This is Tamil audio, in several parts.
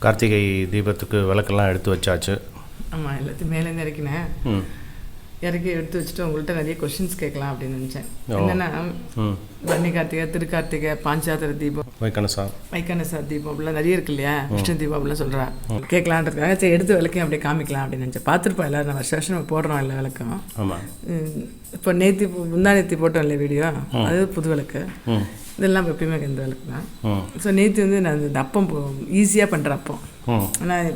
கார்த்திகை தீபத்துக்கு விளக்கெல்லாம் எடுத்து வச்சாச்சு. ஆமாம், எல்லாத்தையும் மேலேருந்து இறக்கினேன். இறக்கி எடுத்து வச்சுட்டு உங்கள்கிட்ட நிறைய கொஷின்ஸ் கேட்கலாம் அப்படின்னு நினச்சேன். என்னென்னா பரணி கார்த்திகை, திருக்கார்த்திகை, பாஞ்சாத்திர தீபம், வைகானசா தீபம் அப்படிலாம் நிறைய இருக்கு இல்லையா, விஷ்ணு தீபம் அப்படிலாம் சொல்கிறா. கேட்கலான்றதுக்காக சரி எடுத்து விளக்கையும் அப்படியே காமிக்கலாம் அப்படின்னு நினச்சேன். பார்த்துருப்போம் எல்லோரும், நம்ம வருஷம் நம்ம போடுறோம் இல்லை விளக்கம். இப்போ முந்தா நேற்று போட்டோம் இல்லை வீடியோ, அது புது விளக்கு. இதெல்லாம் எப்பயுமே இந்த விளக்கு தான். ஸோ நேற்று வந்து நான் இந்த அப்பம் ஈஸியாக பண்ணுற அப்பம், ஆனால்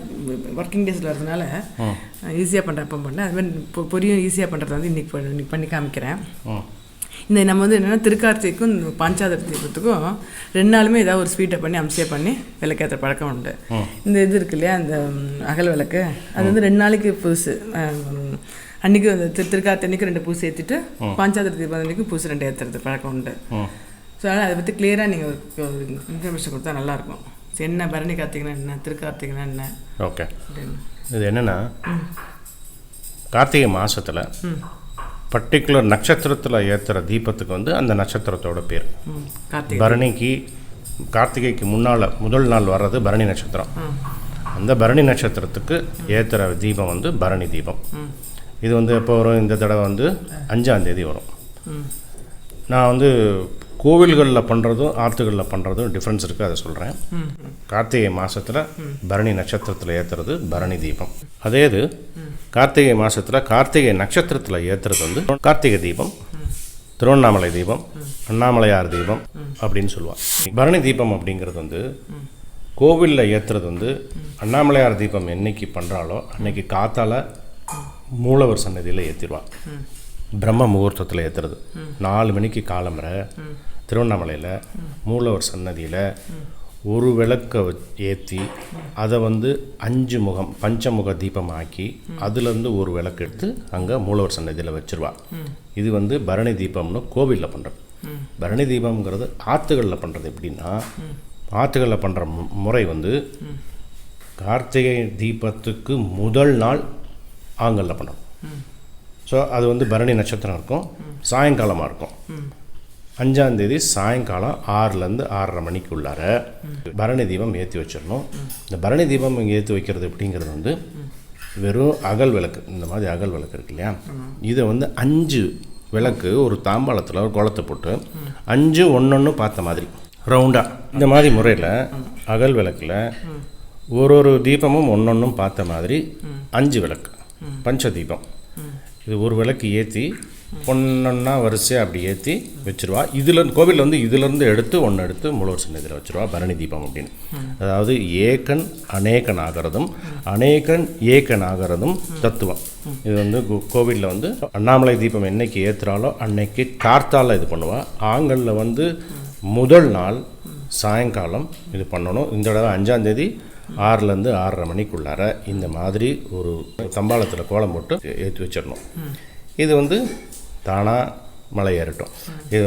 ஒர்க்கிங் டேஸில் வரதுனால ஈஸியாக பண்ணுற அப்பம் பண்ணேன். அதுமாதிரி பொரியும் ஈஸியாக பண்ணுறது வந்து இன்றைக்கி பண்ணி காமிக்கிறேன். இந்த நம்ம வந்து என்னென்னா திருக்கார்த்திகைக்கும் பாஞ்சாத்திர தீபத்துக்கும் 2 நாளுமே ஏதாவது ஒரு ஸ்வீட்டை பண்ணி அம்சையாக பண்ணி விளக்கேற்ற பழக்கம் உண்டு. இந்த இது இருக்கு இல்லையா, அந்த அகல் விளக்கு, அது வந்து 2 நாளைக்கு புதுசு. அன்றைக்கி அந்த திருக்கார்த்தி அன்றைக்கி 2 பூசு ஏற்றிட்டு பாஞ்சாத்திர தீபம் அன்றைக்கி பூசு 2 ஏற்றுறது பழக்கம் உண்டு. ஸோ அதனால் அதை பற்றி கிளியராக நீங்கள் ஒரு இன்ஃபர்மேஷன் கொடுத்தா நல்லாயிருக்கும். ஸோ என்ன பரணி கார்த்திகைனா என்ன, திருக்கார்த்திகைனா என்ன? ஓகே, இது என்னென்னா கார்த்திகை மாதத்தில் பர்டிகுலர் நட்சத்திரத்தில் ஏற்றுற தீபத்துக்கு வந்து அந்த நட்சத்திரத்தோட பேர். பரணிக்கு கார்த்திகைக்கு முதல் நாள் வர்றது பரணி நட்சத்திரம். அந்த பரணி நட்சத்திரத்துக்கு ஏற்றுற தீபம் வந்து பரணி தீபம். இது வந்து எப்போ வரும், இந்த தடவை வந்து 5ஆம் தேதி வரும். நான் வந்து கோவில்களில் பண்ணுறதும் ஆற்றுகளில் பண்ணுறதும் டிஃப்ரென்ஸ் இருக்குது, அதை சொல்கிறேன். கார்த்திகை மாதத்தில் பரணி நட்சத்திரத்தில் ஏற்றுறது பரணி தீபம். அதே இது கார்த்திகை மாதத்தில் கார்த்திகை நட்சத்திரத்தில் ஏற்றுறது வந்து கார்த்திகை தீபம், திருவண்ணாமலை தீபம், அண்ணாமலையார் தீபம் அப்படின்னு சொல்லுவாள். பரணி தீபம் அப்படிங்கிறது வந்து கோவிலில் ஏற்றுறது வந்து அண்ணாமலையார் தீபம் என்னைக்கு பண்ணுறாலோ அன்னைக்கு காத்தால் மூலவர் சன்னதியில் ஏற்றிடுவாள். பிரம்ம முகூர்த்தத்தில் ஏற்றுறது 4 மணிக்கு காலம்பரை திருவண்ணாமலையில் மூலவர் சன்னதியில் ஒரு விளக்கை ஏற்றி அதை வந்து 5 முகம் பஞ்சமுக தீபம் ஆக்கி அதுலேருந்து ஒரு விளக்கு எடுத்து அங்கே மூலவர் சன்னதியில் வச்சுருவா. இது வந்து பரணி தீபம்னு கோவிலில் பண்ணுறது. பரணி தீபம்ங்கிறது ஆற்றுகளில் பண்ணுறது. எப்படின்னா ஆற்றுகளில் பண்ணுற முறை வந்து கார்த்திகை தீபத்துக்கு முதல் நாள் ஆங்கல்ல பண்ணணும். ஸோ அது வந்து பரணி நட்சத்திரம் இருக்கும், சாயங்காலமாக இருக்கும். 5ஆம் தேதி சாயங்காலம் 6லேருந்து 6:30 மணிக்குள்ளார பரணி தீபம் ஏற்றி வச்சிடணும். இந்த பரணி தீபம் இங்கே ஏற்றி வைக்கிறது அப்படிங்கிறது வந்து வெறும் அகல் விளக்கு, இந்த மாதிரி அகல் விளக்கு இருக்கு இல்லையா, இதை வந்து 5 விளக்கு ஒரு தாம்பாளத்தில் ஒரு குளத்தை போட்டு 5 ஒன்று பார்த்த மாதிரி ரவுண்டாக இந்த மாதிரி முறையில் அகல் விளக்கில் ஒரு தீபமும் ஒன்றொன்றும் பார்த்த மாதிரி 5 விளக்கு பஞ்ச தீபம். இது ஒரு விளக்கு ஏற்றி ஒன்றொன்னா வரிசையாக அப்படி ஏற்றி வச்சுருவா. இதில் கோவிலில் வந்து இதிலேருந்து எடுத்து ஒன்று எடுத்து மூலவர் சன்னதியில் வச்சுருவா பரணி தீபம் அப்படின்னு. அதாவது ஏகன் அநேகன் ஆகிறதும் அநேகன் ஏகன் ஆகிறதும் தத்துவம். இது வந்து கோவிலில் வந்து அண்ணாமலை தீபம் என்னைக்கு ஏற்றுறாலோ அன்னைக்கு கார்த்தால இது பண்ணுவாள். ஆங்கலில் வந்து முதல் நாள் சாயங்காலம் இது பண்ணணும். இந்த தடவை 5ஆம் தேதி 6லேருந்து 6:30 மணிக்குள்ளார இந்த மாதிரி ஒரு தம்பாளத்தில் கோலம் போட்டு ஏற்றி வச்சிடணும். இது வந்து தானாக மலை ஏறட்டும். இது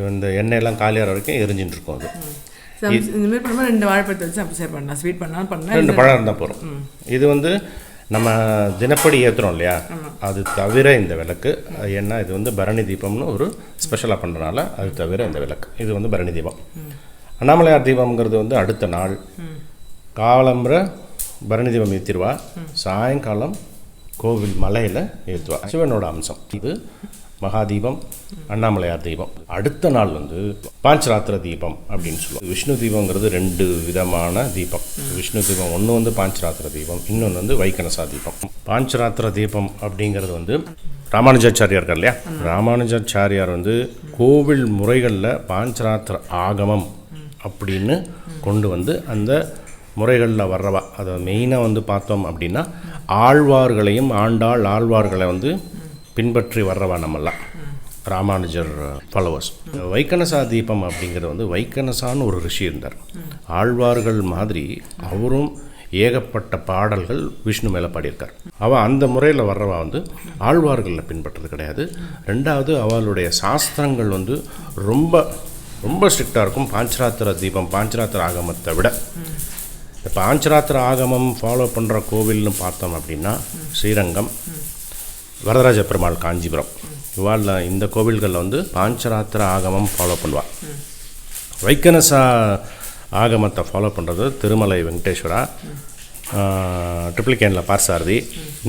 இந்த எண்ணெயெல்லாம் காலியாகிற வரைக்கும் எரிஞ்சின்னு இருக்கும். அது இந்தமாதிரி பண்ணும்போது 2 வாழைப்பழத்தை வச்சு அப்படி சேர் பண்ணலாம். ஸ்வீட் பண்ணாலும் பண்ணலாம், 2 பழம் இருந்தால் போகிறோம். இது வந்து நம்ம தினப்படி ஏற்றுறோம் இல்லையா, அது தவிர இந்த விளக்கு. ஏன்னா இது வந்து பரணி தீபம்னு ஒரு ஸ்பெஷலாக பண்ணுறதுனால அது தவிர இந்த விளக்கு. இது வந்து பரணி தீபம். அண்ணாமலையார் தீபம்ங்கிறது வந்து அடுத்த நாள் காலம்பரை பரணி தீபம் ஏற்றிடுவா. சாயங்காலம் கோவில் மலையில் ஏற்றுவா. சிவனோட அம்சம் இது மகாதீபம், அண்ணாமலையார் தீபம். அடுத்த நாள் வந்து பாஞ்சராத்திர தீபம் அப்படின்னு சொல்லுவோம். விஷ்ணு தீபங்கிறது 2 விதமான தீபம். விஷ்ணு தீபம் ஒன்று வந்து பாஞ்சராத்திர தீபம், இன்னொன்று வந்து வைகனசா தீபம். பாஞ்சராத்திர தீபம் அப்படிங்கிறது வந்து ராமானுஜாச்சாரியார் இருக்கார் இல்லையா, ராமானுஜாச்சாரியார் வந்து கோவில் முறைகளில் பாஞ்சராத்திர ஆகமம் அப்படின்னு கொண்டு வந்து அந்த முறைகளில் வர்றவா. அதை மெயினாக வந்து பார்த்தோம் அப்படின்னா ஆழ்வார்களையும் ஆழ்வார்களை வந்து பின்பற்றி வர்றவா நம்மெல்லாம் ராமானுஜர் ஃபாலோவர்ஸ். வைகனசா தீபம் அப்படிங்கிறது வந்து வைகனசான்னு ஒரு ரிஷி இருந்தார். ஆழ்வார்கள் மாதிரி அவரும் ஏகப்பட்ட பாடல்கள் விஷ்ணு மேலே பாடியிருக்கார். அவள் அந்த முறையில் வர்றவா வந்து ஆழ்வார்களில் பின்பற்றது கிடையாது. 2வது அவளுடைய சாஸ்திரங்கள் வந்து ரொம்ப ரொம்ப ஸ்ட்ரிக்டாக இருக்கும். பாஞ்சராத்திர தீபம் பாஞ்சராத்திர ஆகமத்தை விட இந்த பாஞ்சராத்திர ஆகமம் ஃபாலோ பண்ணுற கோவில்னு பார்த்தோம் அப்படின்னா ஸ்ரீரங்கம், வரதராஜ பெருமாள் காஞ்சிபுரம், இவாளில் இந்த கோவில்களில் வந்து பாஞ்சராத்திர ஆகமம் ஃபாலோ பண்ணுவாள். வைகனசா ஆகமத்தை ஃபாலோ பண்ணுறது திருமலை வெங்கடேஸ்வரா, ட்ரிப்ளிகேனில் பார்சாரதி.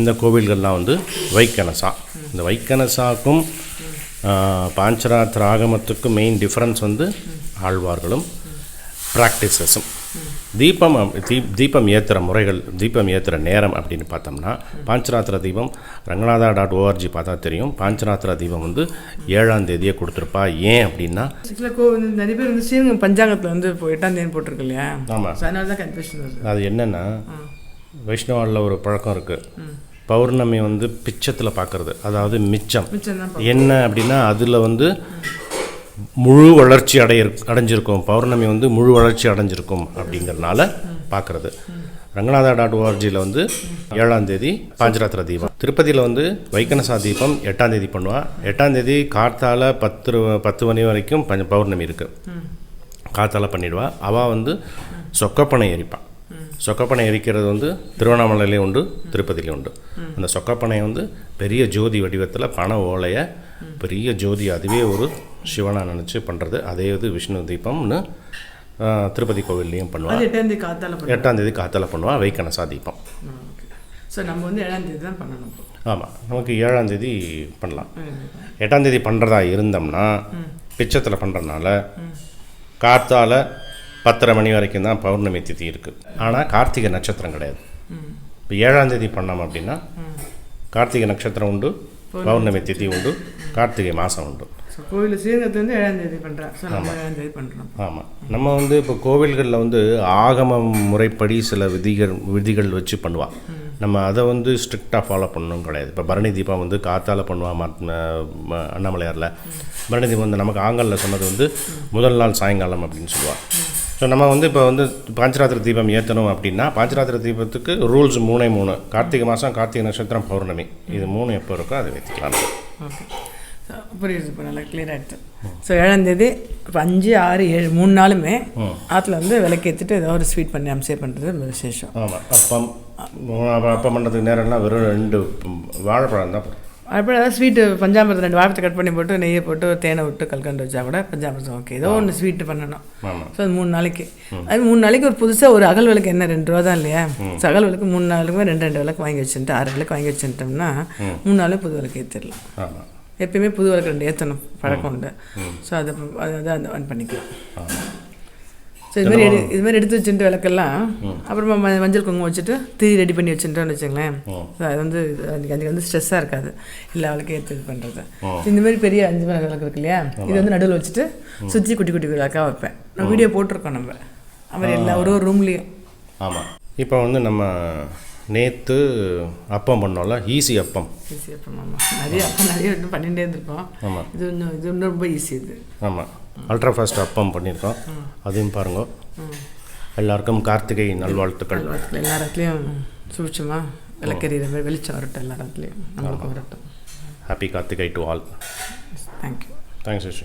இந்த கோவில்கள்லாம் வந்து வைக்கனசா. இந்த வைக்கனசாக்கும் பாஞ்சராத்திர ஆகமத்துக்கும் மெயின் டிஃப்ரென்ஸ் வந்து ஆழ்வார்களும் ப்ராக்டிசஸும். தீபம் ஏற்றுற முறைகள், தீபம் ஏற்றுற நேரம் அப்படின்னு பார்த்தோம்னா பாஞ்சராத்திர தீபம் ரங்கநாதா.org பார்த்தா தெரியும். பாஞ்சராத்திர தீபம் வந்து 7ஆம் தேதியே கொடுத்துருப்பா. ஏன் அப்படின்னா நிறைய பேர் வந்து ஸ்ரீரங்கம் பஞ்சாங்கத்தில் வந்து இப்போ 8ஆம் தேதி போட்டிருக்கு இல்லையா? ஆமாம், அதனால தான் கன்ஃபியூஷன் வருது. அது என்னென்னா வைஷ்ணவாலில் ஒரு பழக்கம் இருக்குது, பௌர்ணமி வந்து பிச்சத்தில் பார்க்குறது, அதாவது மிச்சம். என்ன அப்படின்னா அதில் வந்து முழு வளர்ச்சி அடைஞ்சிருக்கும், பௌர்ணமி வந்து முழு வளர்ச்சி அடைஞ்சிருக்கும் அப்படிங்கிறதுனால பார்க்குறது. ரங்கநாதா.orgயில் வந்து 7ஆம் தேதி பாஞ்சராத்திர தீபம். திருப்பதியில் வந்து வைக்கனசா தீபம் 8ஆம் தேதி பண்ணுவாள். 8ஆம் தேதி கார்த்தால 10 மணி வரைக்கும் பௌர்ணமி இருக்குது, கார்த்தால பண்ணிவிடுவா. அவள் வந்து சொக்கப்பனை எரிப்பாள். சொக்கப்பனை எரிக்கிறது வந்து திருவண்ணாமலையிலே உண்டு, திருப்பதியிலே உண்டு. அந்த சொக்கப்பனை வந்து பெரிய ஜோதி வடிவத்தில் பண ஓலையை பெரிய ஜோதி, அதுவே ஒரு சிவனாக நினச்சி பண்ணுறது. அதே இது விஷ்ணு தீபம்னு திருப்பதி கோவில்லையும் பண்ணுவாள். 8ஆம் தேதி காத்தால பண்ணுவாள் வைக்கனசா தீபம். ஸோ நம்ம வந்து 7ஆம் தேதி தான் பண்ணணும். ஆமாம், நமக்கு 7ஆம் தேதி பண்ணலாம். 8ஆம் தேதி பண்ணுறதா இருந்தோம்னா பிச்சத்தில் பண்ணுறதுனால காத்தால 10:30 மணி வரைக்கும் தான் பௌர்ணமி திதி இருக்குது. ஆனால் கார்த்திகை நட்சத்திரம் கிடையாது. இப்போ 7ஆம் தேதி பண்ணோம் அப்படின்னா கார்த்திகை நட்சத்திரம் உண்டு, பௌர்ணமி திதி உண்டு, கார்த்திகை மாதம் உண்டு. கோவில் ஸ்ரீரங்கத்துலேருந்து 7ஆம் தேதி பண்ணுறேன். ஆமாம், 7ஆம் தேதி பண்ணுறோம். ஆமாம், நம்ம வந்து இப்போ கோவில்களில் வந்து ஆகம முறைப்படி சில விதிகள் வச்சு பண்ணுவாள். நம்ம அதை வந்து ஸ்ட்ரிக்டாக ஃபாலோ பண்ணணும் கிடையாது. இப்போ பரணி தீபம் வந்து காத்தால பண்ணுவாள் அண்ணாமலையாரில். பரணி தீபம் வந்து நமக்கு ஆங்கலில் சொன்னது வந்து முதல் நாள் சாயங்காலம் அப்படின்னு சொல்லுவாள். ஸோ நம்ம வந்து இப்போ வந்து பாஞ்சராத்திர தீபம் ஏற்றணும் அப்படின்னா பாஞ்சராத்திர தீபத்துக்கு ரூல்ஸ் 3 கார்த்திகை மாதம், கார்த்திகை நட்சத்திரம், பௌர்ணமி, இது 3 எப்போ இருக்கோ அதை ஏற்றிக்கலாம். ஓகே, புரியுது, இப்போ நல்லா கிளியர் ஆகிடுச்சு. ஸோ 7ஆம் தேதி இப்போ 5, 6, 7 3 நாளுமே ஆற்றுல வந்து விளக்கேற்றிட்டு ஏதோ ஒரு ஸ்வீட் பண்ணி அம்சே பண்ணுறது விசேஷம். ஆமாம், அப்பம் பண்ணுறதுக்கு நேரம்லாம் வெறும் 2 வாழைப்பழம் தான். அப்படி ஏதாவது ஸ்வீட்டு பஞ்சாமிரதம் 2 வாரத்தை கட் பண்ணி போட்டு நெய்யை போட்டு தேனை விட்டு கல்கண்டு வச்சா கூட பஞ்சாமிரதம் ஓகே. ஏதோ ஒன்று ஸ்வீட்டு பண்ணணும். ஸோ அது 3 நாளைக்கு. அது 3 நாளைக்கு ஒரு புதுசாக ஒரு அகல் விளக்கு என்ன 2 ரூபா தான் இல்லையா? ஸோ அகல் விளக்கு 3 நாளுக்குமே 2 விளக்கு வாங்கி வச்சுட்டு 6 விளக்கு வாங்கி வச்சுட்டோம்னா 3 நாளும் புது விளக்கு ஏற்றிடலாம். எப்பயுமே புது விளக்கு 2 ஏற்றணும் பழக்கம் உண்டு. ஸோ அதை அந்த ஆன் பண்ணிக்கலாம். ஸோ இதுமாதிரி எடுத்து வச்சுட்டு விளக்கெல்லாம் அப்புறமா மஞ்சள் குங்குமம் வச்சுட்டு திரி ரெடி பண்ணி வச்சுட்டோன்னு வச்சுங்களேன். ஸோ அது வந்து அதுக்கு வந்து ஸ்ட்ரெஸ்ஸாக இருக்காது எல்லா விளக்கையும் எடுத்து இது பண்ணுறது. இந்தமாதிரி பெரிய 5 விளக்கு இருக்கு இல்லையா, இது வந்து நடுவில் வச்சுட்டு சுற்றி குட்டி குட்டி விளக்காக வைப்பேன். நம்ம வீடியோ போட்டிருக்கோம் நம்ம அவர் எல்லா ஒரு ரூம்லேயும். ஆமாம், இப்போ வந்து நம்ம நேற்று அப்பம் பண்ணோம்ல, ஈஸி அப்பம். ஆமாம், நிறைய இன்னும் பண்ணிகிட்டே இருந்திருக்கோம். ஆமாம், இது இன்னும் ரொம்ப ஈஸி இது. ஆமாம், அல்ட்ரா ஃபாஸ்ட் அப்பம் பண்ணியிருக்கோம், அதையும் பாருங்க. எல்லாருக்கும் கார்த்திகை நல்வாழ்த்துக்கள். எல்லா இடத்துலையும் சுபிட்சமாக விளக்கெறிகிற மாதிரி வெளிச்சம் வரட்டும், எல்லா இடத்துலையும் நம்மளுக்கும் வரட்டும். Happy Karthigai to all. Thank you. Thanks.